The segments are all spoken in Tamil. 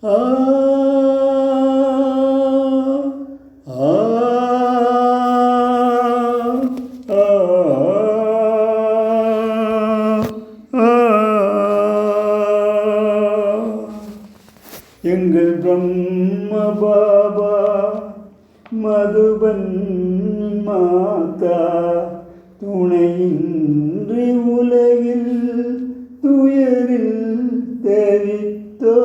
ஆ ஆ ஆ எங்கள் பிரம்ம பாபா மதுபன் மாதா துணையின்றி உலகில் துயரில் தெரித்தோ.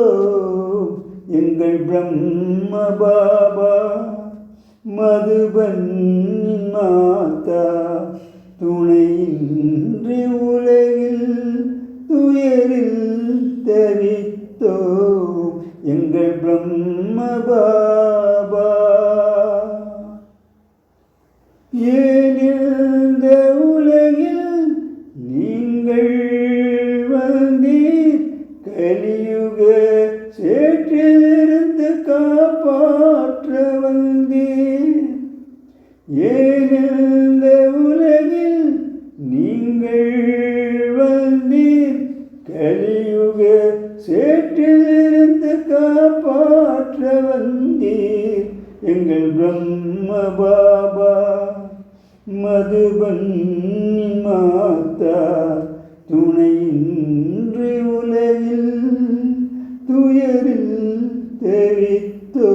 எங்கள் பிரம்ம பாபா மதுபன் மாதா துணையின்றி உலகில் துயரில் தெரித்தோ. எங்கள் பிரம்ம பாபா ஏன் இந்த உலகில் நீங்கள் வந்தீர், கலியுக சேற்றிலிருந்து காப்பாற்ற வந்தீர். ஏன் இந்த உலகில் நீங்கள் வந்தீர், கலியுக சேற்றிலிருந்து காப்பாற்ற வந்தீர். எங்கள் பிரம்ம பாபா மதுபன் மாதா துணையின்றி உலகில் துயரில் தெரித்தோ.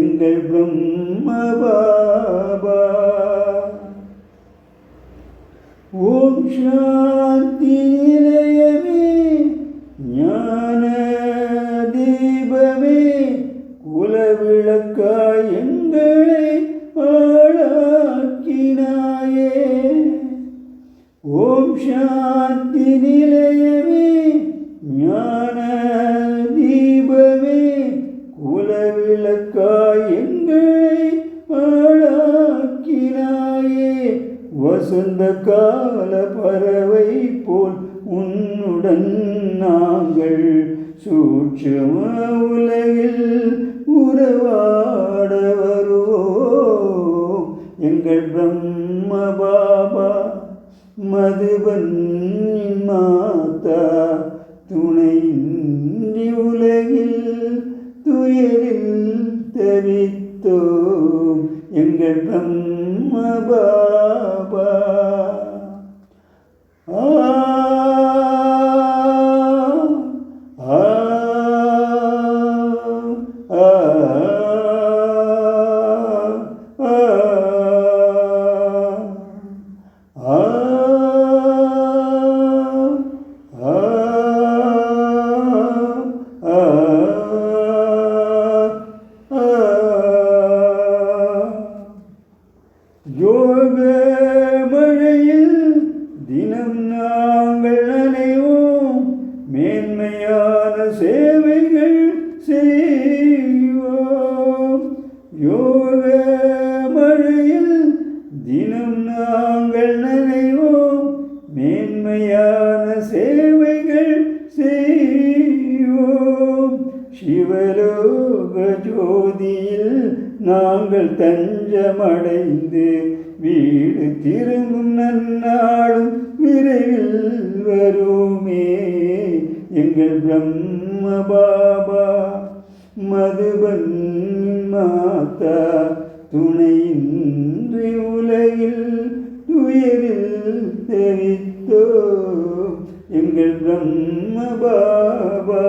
எங்கள் பிரம்ம பாபா ஓம் சாந்தி நிலையமே, ஞான தீபமே, குலவிளக்காய் எங்களை ஆளாக்கினாயே. ஓம் சாந்தி நிலையமே, ஞான தீபமே, குலவிளக்காய் எங்களை ஆளாக்கினாயே. வசந்த கால பறவை போல் உன்னுடன் நாங்கள் சூட்சும உலகில் உறவாட வருவோம். எங்கள் பிரம்ம பாபா மதுபன் மாதா துணையின்றி உலகில் துயரில் தவித்தோம். எங்கள் பிரம்ம பாபா ஆ ஆ ஆ ஆ யோக மழையில் தினம் நாங்கள் நனைவோம், மேன்மையான சேவைகள் செய்வோம். யோக மழையில் தினம் நாங்கள் நனைவோம், மேன்மையான சேவைகள் செய்வோம். சிவலோக ஜோதியில் நாங்கள் தஞ்சமடைந்து வீடு திரும்பும் நன்னாளும் விரைவில் வருமே. எங்கள் பிரம்ம பாபா மதுபன் மாதா துணையின்றி உலகில் துயரில் தெரித்தோ. எங்கள் பிரம்ம பாபா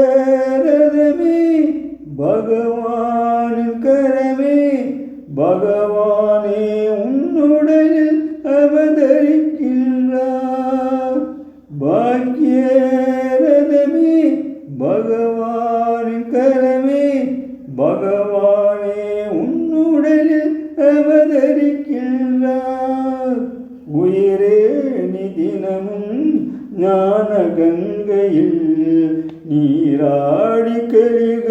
பாக்யரதமே, பகவானின் கரமே, பகவானே உன்னுடலில் அவதரிக்கின்றார். பாக்யரதமே, பகவானின் கரமே, பகவானே உன்னுடலில் அவதரிக்கின்றார். உயிரே நிதினமும் ஞான கங்கையில் நீராடி கலிக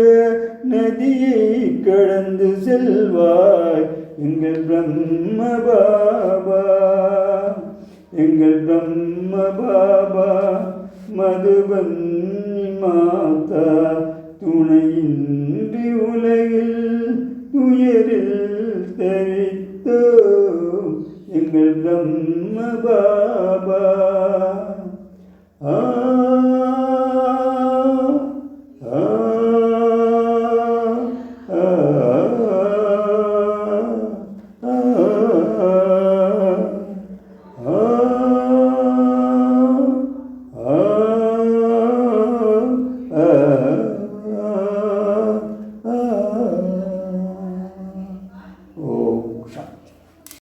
நதியை கடந்து செல்வாய். எங்கள் பிரம்ம பாபா எங்கள் பிரம்ம பாபா மதுபன் மாதா துணையின்றி உலகில் துய